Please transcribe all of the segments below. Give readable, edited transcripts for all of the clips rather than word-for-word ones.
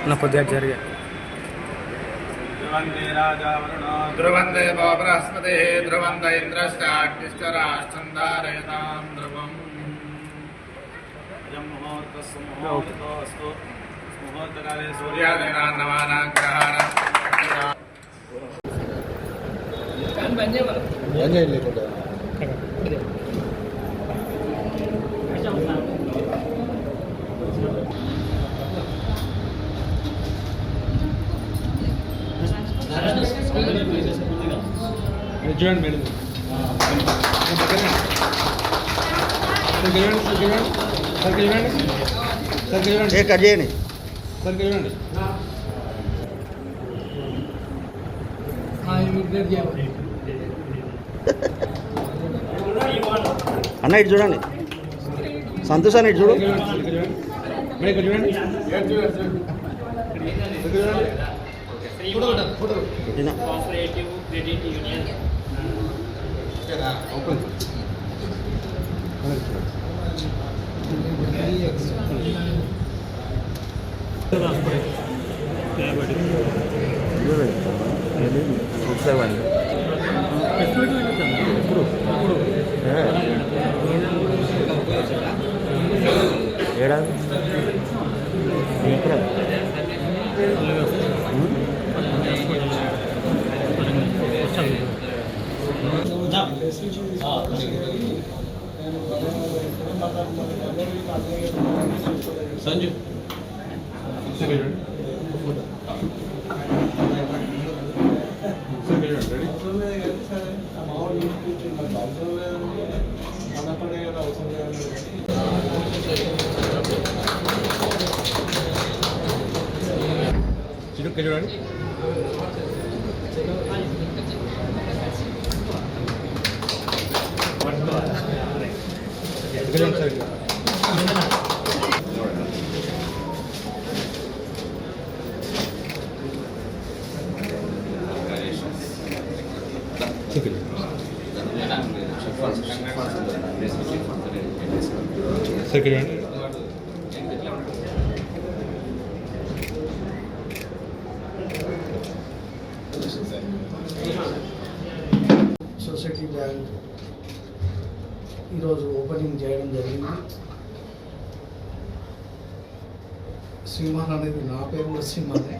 నా కొద్దిగా జరిగే ధ్రువందే బృహస్పతి ధ్రువంద ఇంద్రశ్చాగ్నిశ్చరాశ్చందారయతాం ధ్రువం ముహూర్తకాలే సూర్యాదీనా నవానాం గ్రహాణాం చూడండి మేడం కట్ చేయండి అన్న ఇటు చూడండి సంతోష్ అన్న ఇటు చూడు కోఆపరేటివ్ క్రెడిట్ యూనియన్ ఏడాది సంజు చూడండి సొసైటీ బ్యాంక్ ఈరోజు ఓపెనింగ్ చేయడం జరిగింది. శ్రీమాన్ అనేది నా పేరు కూడా శ్రీమానే.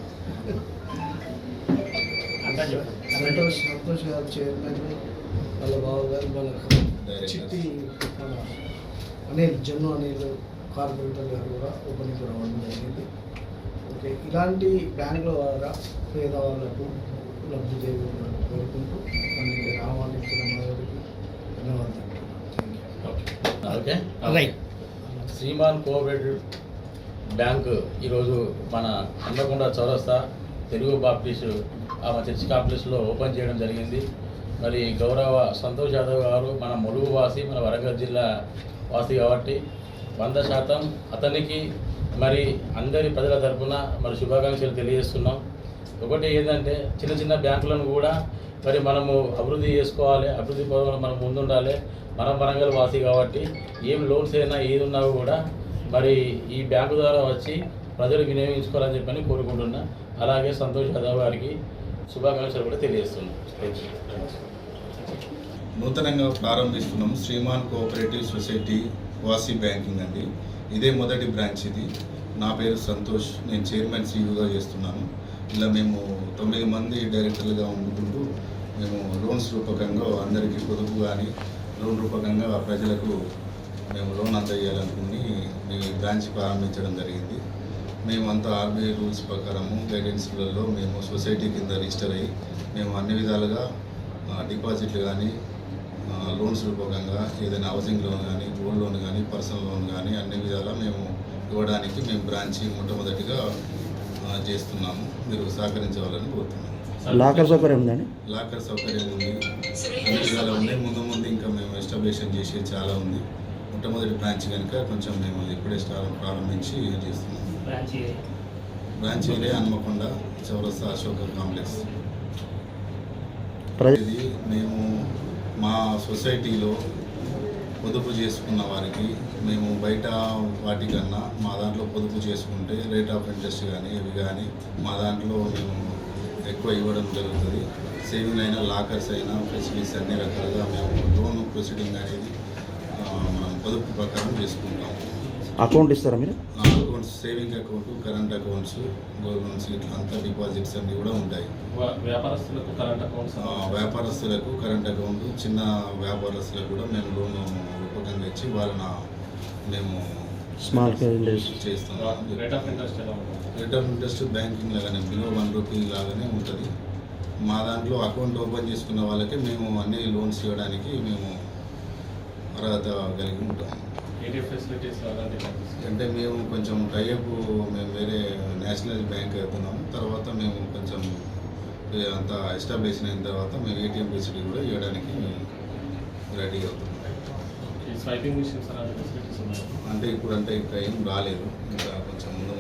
సంతోష్ గారు చైర్మన్, వాళ్ళ బావ గారు, వాళ్ళ చిట్టి మన అనిల్ జన్ను అనిల్ కార్పొరేటర్ గారు కూడా ఓపెనింగ్ రావడం జరిగింది. ఓకే, ఇలాంటి బ్యాంకుల ద్వారా పేదవాళ్ళకు లబ్ధి చేయాలని కోరుకుంటూ మనకి ఆహ్వానించిన వారికి ధన్యవాదాలు. Okay right. Shriman cooperative bank ఈరోజు మన హన్మకొండ చౌరస్తా తెలుగు బాప్టిస్ట్ చర్చి కాంప్లెక్స్లో ఓపెన్ చేయడం జరిగింది. మరి గౌరవ సంతోష్ యాదవ్ గారు మన ములుగు వాసి, మన వరంగల్ జిల్లా వాసి కాబట్టి 100% అతనికి మరి అందరి ప్రజల తరఫున మరి శుభాకాంక్షలు తెలియజేస్తున్నాం. ఒకటి ఏంటంటే చిన్న చిన్న బ్యాంకులను కూడా మరి మనము అభివృద్ధి చేసుకోవాలి, అభివృద్ధి పరంగా మనం ముందుండాలి. మనం వరంగల్ వాసి కాబట్టి ఏం లోన్స్ అయినా ఏది ఉన్నా కూడా మరి ఈ బ్యాంకు ద్వారా వచ్చి ప్రజలు వినియోగించుకోవాలని చెప్పని కోరుకుంటున్నా. అలాగే సంతోష్ యాదవ్ గారికి శుభాకాంక్షలు కూడా తెలియజేస్తున్నాం. నూతనంగా ప్రారంభిస్తున్నాం శ్రీమాన్ కోఆపరేటివ్ సొసైటీ వాసి బ్యాంకింగ్ అండి. ఇదే మొదటి బ్రాంచ్ ఇది. నా పేరు సంతోష్, నేను చైర్మన్ సీఈఓగా చేస్తున్నాను. ఇలా మేము 9 మంది డైరెక్టర్లుగా ఉండుకుంటూ మేము లోన్స్ రూపకంగా అందరికీ పొదుపు కానీ లోన్ రూపకంగా ప్రజలకు మేము లోన్ అందజేయాలనుకుని మీ బ్రాంచ్ ప్రారంభించడం జరిగింది. మేమంతా ఆర్బీఐ రూల్స్ ప్రకారము గైడెన్స్లలో మేము సొసైటీ కింద రిజిస్టర్ అయ్యి మేము అన్ని విధాలుగా డిపాజిట్లు కానీ లోన్స్ రూపకంగా ఏదైనా హౌసింగ్ లోన్ కానీ గోల్డ్ లోన్ కానీ పర్సనల్ లోన్ కానీ అన్ని విధాలా మేము ఇవ్వడానికి మేము బ్రాంచి మొట్టమొదటిగా చేస్తున్నాము. మీరు సహకరించవాలని కోరుతున్నాము. లాకర్ సౌకర్యం ఉందండి? లాకర్ సౌకర్యం ఉంది, అన్ని విధాలు ఉంది. ముందు ఇంకా మేము ఎస్టాబ్లిషన్ చేసేది చాలా ఉంది. మొట్టమొదటి బ్రాంచ్ కనుక కొంచెం మేము ఇప్పుడే ప్రారంభించి చేస్తున్నాము. బ్రాంచ్ ఏరియా హన్మకొండ చౌరస్తా అశోక కాంప్లెక్స్. ఇది మేము మా సొసైటీలో పొదుపు చేసుకున్న వారికి మేము బయట వాటికన్నా మా దాంట్లో పొదుపు చేసుకుంటే రేట్ ఆఫ్ ఇంట్రెస్ట్ కానీ ఇవి కానీ మా దాంట్లో మేము ఎక్కువ ఇవ్వడం జరుగుతుంది. సేవింగ్ అయినా లాకర్స్ అయినా ఫెసిలిటీస్ అన్ని రకాలుగా మేము లోన్ ప్రొసీడింగ్ అనేది మనం పొదుపు ప్రకారం చేసుకుంటాం. అకౌంట్ ఇస్తారా మీరు? Accounts, saving account, current accounts, gold loans ఇట్లా అంతా డిపాజిట్స్ అన్నీ కూడా ఉంటాయి. వ్యాపారస్తులకు కరెంట్ అకౌంట్స్, వ్యాపారస్తులకు కరెంట్ అకౌంట్, చిన్న వ్యాపారస్తులకు కూడా మేము లోన్ రూపకంగా ఇచ్చి వాళ్ళని మేము స్మాల్ బిజినెస్ చేస్తాం. రేట్ ఆఫ్ ఇంట్రెస్ట్ ఎలా ఉంటుంది? రేట్ ఆఫ్ ఇంట్రెస్ట్ బ్యాంకింగ్ లాగానే బిలో 1 రూపీ లాగానే ఉంటుంది. మా దాంట్లో అకౌంట్ ఓపెన్ చేసుకున్న వాళ్ళకి మేము అన్ని లోన్స్ ఇవ్వడానికి మేము అర్హత కలిగి ఉంటాం. ఏటీఎం ఫెసిలిటీస్ అంటే మేము కొంచెం టైఅప్ మేము వేరే నేషనల్ బ్యాంక్ అవుతున్నాం. తర్వాత మేము కొంచెం అంతా ఎస్టాబ్లిష్ అయిన తర్వాత మేము ఏటీఎం ఫెసిలిటీ కూడా ఇవ్వడానికి రెడీ అవుతున్నాం. స్వైపింగ్ మిషన్స్ అలాంటి ఫెసిలిటీస్ ఉన్నాయి అంటే ఇప్పుడు అంటే ఇంకా ఏం రాలేదు, ఇంకా కొంచెం ముందు